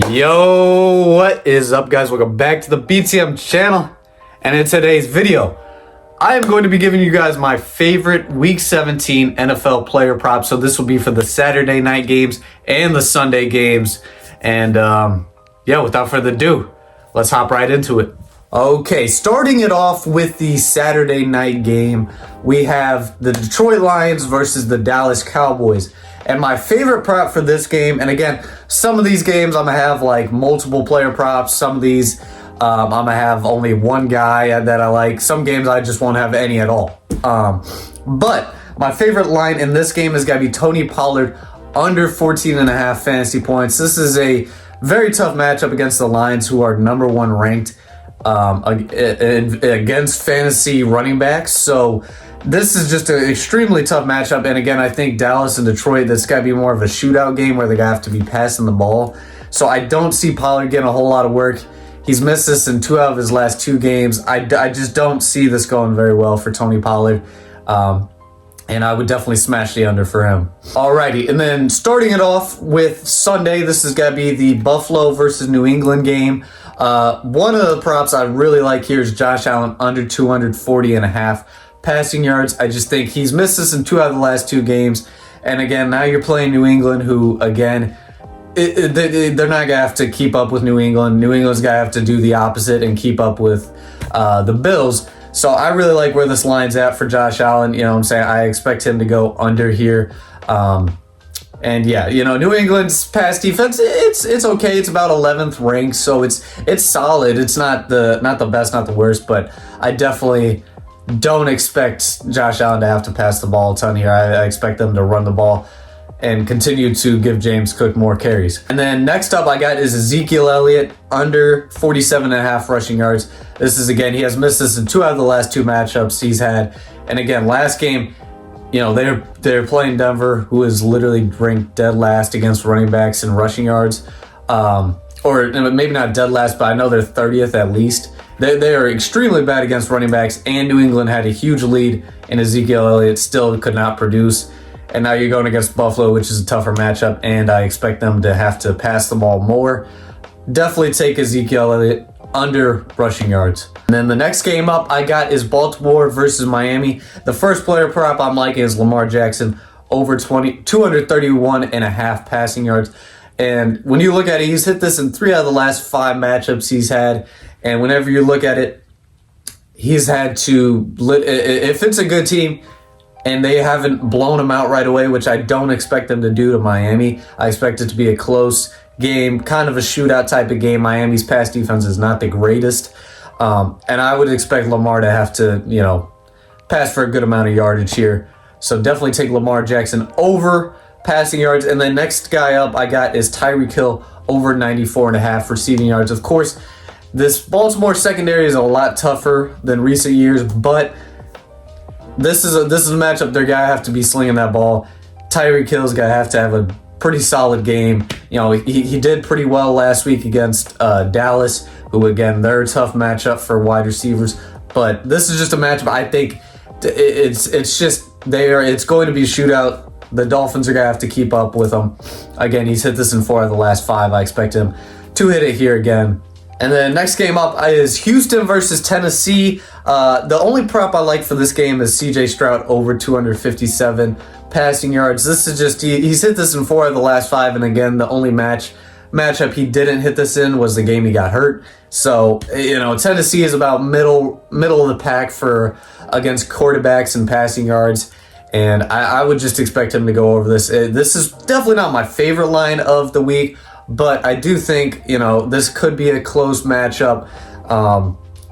Yo, what is up, guys? Welcome back to the BTM channel. And in today's video, I am going to be giving you guys my favorite Week 17 NFL player props. So this will be for the Saturday night games and the Sunday games. And yeah, without further ado, let's hop right into it. Okay, starting it off with the Saturday night game, we have the Detroit Lions versus the Dallas Cowboys. And my favorite prop for this game, and again, some of these games I'm going to have like multiple player props. Some of these I'm going to have only one guy that I like. Some games I just won't have any at all. But my favorite line in this game is going to be Tony Pollard under 14.5 fantasy points. This is a very tough matchup against the Lions, who are number one ranked against fantasy running backs. So this is just an extremely tough matchup. And again, I think Dallas and Detroit, that's got to be more of a shootout game where they have to be passing the ball. So I don't see Pollard getting a whole lot of work. He's missed this in 2 out of his last 2 games. I just don't see this going very well for Tony Pollard. And I would definitely smash the under for him. Alrighty, and then starting it off with Sunday, this is going to be the Buffalo versus New England game. One of the props I really like here is Josh Allen under 240.5 passing yards. I just think he's missed this in 2 out of the last 2 games. And again, now you're playing New England, who, again, they're not going to have to keep up with New England. New England's going to have to do the opposite and keep up with the Bills. So I really like where this line's at for Josh Allen. You know what I'm saying? I expect him to go under here. And yeah, you know, New England's pass defense, it's okay. It's about 11th ranked, so it's solid. It's not the best, not the worst, but I definitely don't expect Josh Allen to have to pass the ball a ton here. I expect them to run the ball and continue to give James Cook more carries. And then next up I got is Ezekiel Elliott under 47.5 rushing yards. This is, again, he has missed this in 2 out of the last 2 matchups he's had. And again, last game, you know, they're playing Denver, who is literally ranked dead last against running backs and rushing yards. Or maybe not dead last, but I know they're 30th at least. They are extremely bad against running backs, and New England had a huge lead, and Ezekiel Elliott still could not produce. And now you're going against Buffalo, which is a tougher matchup, and I expect them to have to pass the ball more. Definitely take Ezekiel Elliott under rushing yards. And then the next game up I got is Baltimore versus Miami. The first player prop I'm liking is Lamar Jackson over 231.5 passing yards. And when you look at it, he's hit this in 3 out of the last 5 matchups he's had. And whenever you look at it, he's had to, if it's a good team and they haven't blown him out right away, which I don't expect them to do to Miami, I expect it to be a close game, kind of a shootout type of game. Miami's pass defense is not the greatest. And I would expect Lamar to have to, you know, pass for a good amount of yardage here. So definitely take Lamar Jackson over passing yards. And then next guy up I got is Tyreek Hill over 94.5 receiving yards. Of course, this Baltimore secondary is a lot tougher than recent years, but this is a matchup they're gonna have to be slinging that ball. Tyreek Hill's gonna have to have a pretty solid game. You know, he did pretty well last week against Dallas, who, again, they're a tough matchup for wide receivers. But this is just a matchup I think it's going to be a shootout. The Dolphins are gonna have to keep up with them. Again, he's hit this in 4 of the last 5. I expect him to hit it here again. And then next game up is Houston versus Tennessee. The only prop I like for this game is CJ Stroud over 257 passing yards. This is just, he's hit this in 4 of the last 5. And again, the only matchup he didn't hit this in was the game he got hurt. So, you know, Tennessee is about middle of the pack for against quarterbacks and passing yards. And I would just expect him to go over this. This is definitely not my favorite line of the week, but I do think, you know, this could be a close matchup.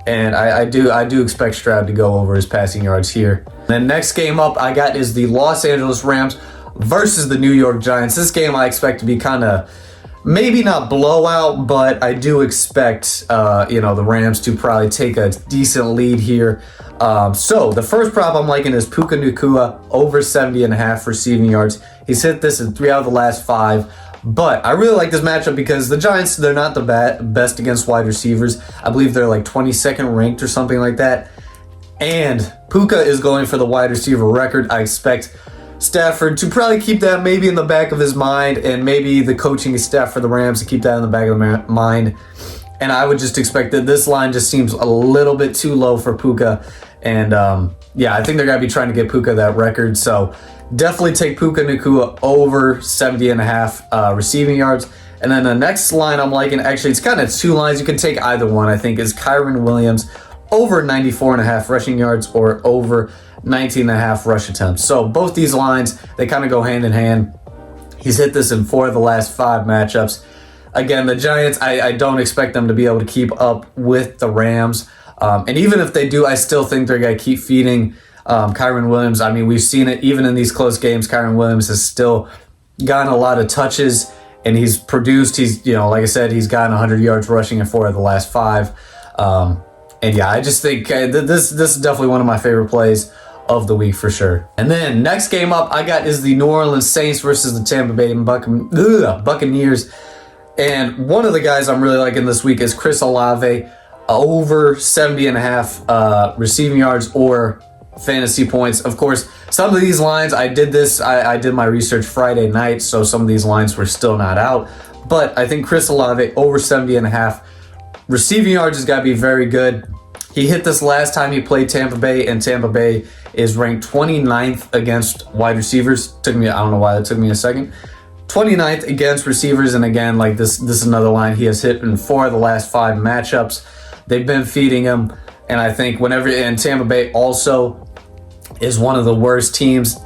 And I do expect Stroud to go over his passing yards here. The next game up I got is the Los Angeles Rams versus the New York Giants. This game I expect to be kind of, maybe not blowout, but I do expect, you know, the Rams to probably take a decent lead here. So the first prop I'm liking is Puka Nacua over 70.5 receiving yards. He's hit this in 3 out of the last 5. But I really like this matchup because the Giants, they're not the best against wide receivers. I believe they're like 22nd ranked or something like that. And Puka is going for the wide receiver record. I expect Stafford to probably keep that maybe in the back of his mind, and maybe the coaching staff for the Rams to keep that in the back of their mind. And I would just expect that this line just seems a little bit too low for Puka. And yeah, I think they're going to be trying to get Puka that record. So definitely take Puka Nacua over 70.5 receiving yards. And then the next line I'm liking, actually, it's kind of two lines. You can take either one, I think, is Kyren Williams over 94.5 rushing yards or over 19.5 rush attempts. So both these lines, they kind of go hand in hand. He's hit this in 4 of the last 5 matchups. Again, the Giants, I don't expect them to be able to keep up with the Rams. And even if they do, I still think they're going to keep feeding Kyren Williams. I mean, we've seen it even in these close games. Kyren Williams has still gotten a lot of touches, and he's produced. He's, like I said, he's gotten 100 yards rushing in 4 of the last 5. And yeah, I just think this is definitely one of my favorite plays of the week for sure. And then next game up I got is the New Orleans Saints versus the Tampa Bay Buccaneers. And one of the guys I'm really liking this week is Chris Olave over 70.5 receiving yards or fantasy points. Of course, some of these lines, I did my research Friday night, so some of these lines were still not out. But I think Chris Olave over 70.5 receiving yards has got to be very good. He hit this last time he played Tampa Bay, and Tampa Bay is ranked 29th against wide receivers. I don't know why that took me a second. 29th against receivers, and again, like this is another line he has hit in 4 of the last 5 matchups. They've been feeding him, and I think and Tampa Bay also is one of the worst teams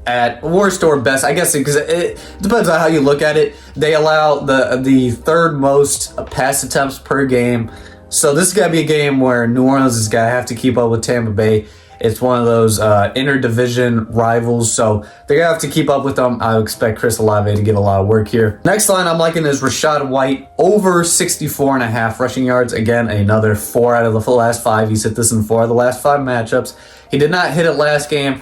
at worst or best, I guess, because it depends on how you look at it. They allow the third most pass attempts per game. So this is going to be a game where New Orleans is going to have to keep up with Tampa Bay. It's one of those interdivision rivals, so they're going to have to keep up with them. I expect Chris Olave to get a lot of work here. Next line I'm liking is Rachaad White over 64.5 rushing yards. Again, another 4 out of the last 5. He's hit this in 4 of the last 5 matchups. He did not hit it last game,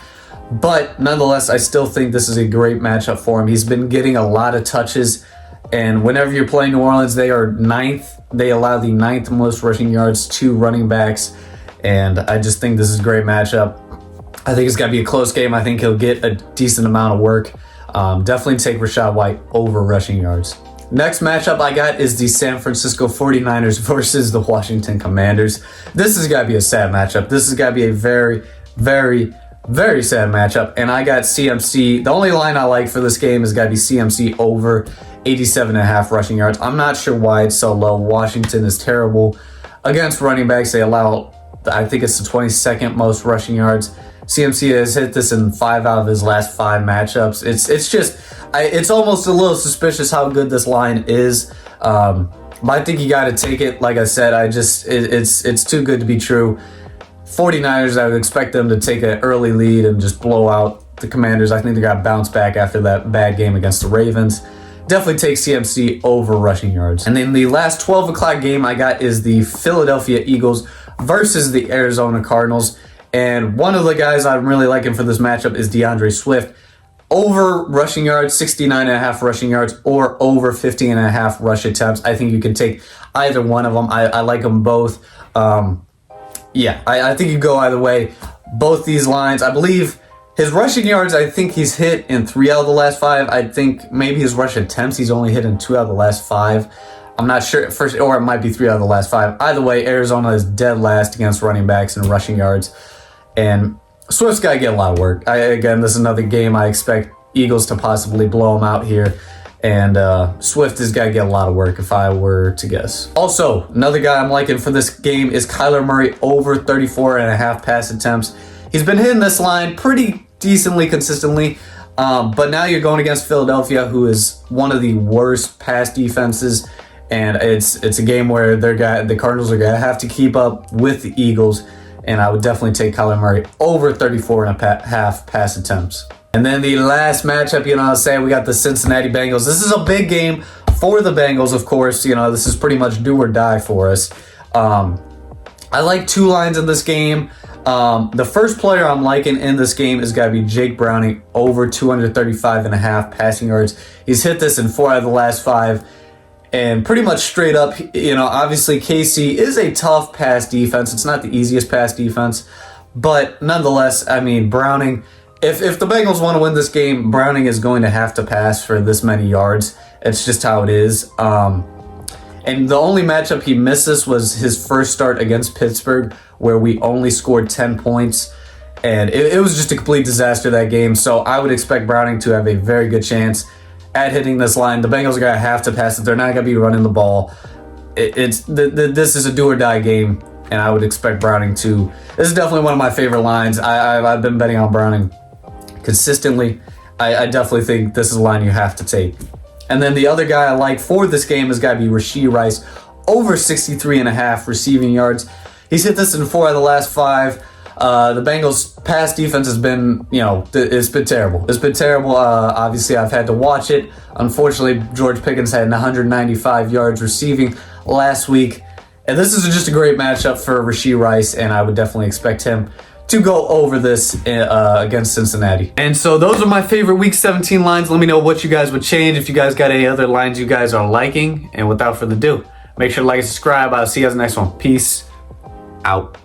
but nonetheless, I still think this is a great matchup for him. He's been getting a lot of touches, and whenever you're playing New Orleans, they are 9th. They allow the 9th most rushing yards to running backs, and I just think this is a great matchup. I think it's got to be a close game. I think he'll get a decent amount of work. Definitely take Rachaad White over rushing yards. Next matchup I got is the San Francisco 49ers versus the Washington Commanders. This has got to be a sad matchup. This has got to be a very, very, very sad matchup. And I got CMC. The only line I like for this game has got to be CMC over 87.5 rushing yards. I'm not sure why it's so low. Washington is terrible against running backs. They allow, I think it's the 22nd most rushing yards. CMC has hit this in 5 out of his last 5 matchups. It's almost a little suspicious how good this line is. But I think you got to take it. Like I said, it's too good to be true. 49ers, I would expect them to take an early lead and just blow out the Commanders. I think they got to bounce back after that bad game against the Ravens. Definitely take CMC over rushing yards. And then the last 12 o'clock game I got is the Philadelphia Eagles versus the Arizona Cardinals. And one of the guys I'm really liking for this matchup is DeAndre Swift. Over rushing yards, 69.5 rushing yards, or over 50.5 rush attempts. I think you can take either one of them. I like them both. I think you go either way. Both these lines, I believe his rushing yards, I think he's hit in 3 out of the last 5. I think maybe his rush attempts, he's only hit in 2 out of the last 5. I'm not sure, or it might be 3 out of the last 5. Either way, Arizona is dead last against running backs and rushing yards. And Swift's got to get a lot of work. Again, this is another game I expect Eagles to possibly blow him out here. And Swift has got to get a lot of work if I were to guess. Also, another guy I'm liking for this game is Kyler Murray over 34.5 pass attempts. He's been hitting this line pretty decently consistently. But now you're going against Philadelphia, who is one of the worst pass defenses. And it's a game where the Cardinals are going to have to keep up with the Eagles. And I would definitely take Kyler Murray over 34.5 pass attempts. And then the last matchup, we got the Cincinnati Bengals. This is a big game for the Bengals, of course. This is pretty much do or die for us. I like 2 lines in this game. The first player I'm liking in this game is got to be Jake Browning over 235.5 passing yards. He's hit this in 4 out of the last 5. And pretty much straight up, obviously KC is a tough pass defense. It's not the easiest pass defense. But nonetheless, I mean, Browning if the Bengals want to win this game, Browning is going to have to pass for this many yards. It's just how it is. And the only matchup he missed this was his first start against Pittsburgh, where we only scored 10 points. And it was just a complete disaster that game. So I would expect Browning to have a very good chance at hitting this line. The Bengals are going to have to pass it. They're not going to be running the ball. This is a do-or-die game, and I would expect Browning to. This is definitely one of my favorite lines. I've been betting on Browning consistently. I definitely think this is a line you have to take. And then the other guy I like for this game has got to be Rashee Rice, over 63.5 receiving yards. He's hit this in 4 out of the last 5. The Bengals' pass defense has been, it's been terrible. It's been terrible. Obviously, I've had to watch it. Unfortunately, George Pickens had 195 yards receiving last week. And this is just a great matchup for Rashee Rice, and I would definitely expect him to go over this against Cincinnati. And so those are my favorite Week 17 lines. Let me know what you guys would change, if you guys got any other lines you guys are liking. And without further ado, make sure to like and subscribe. I'll see you guys in the next one. Peace out.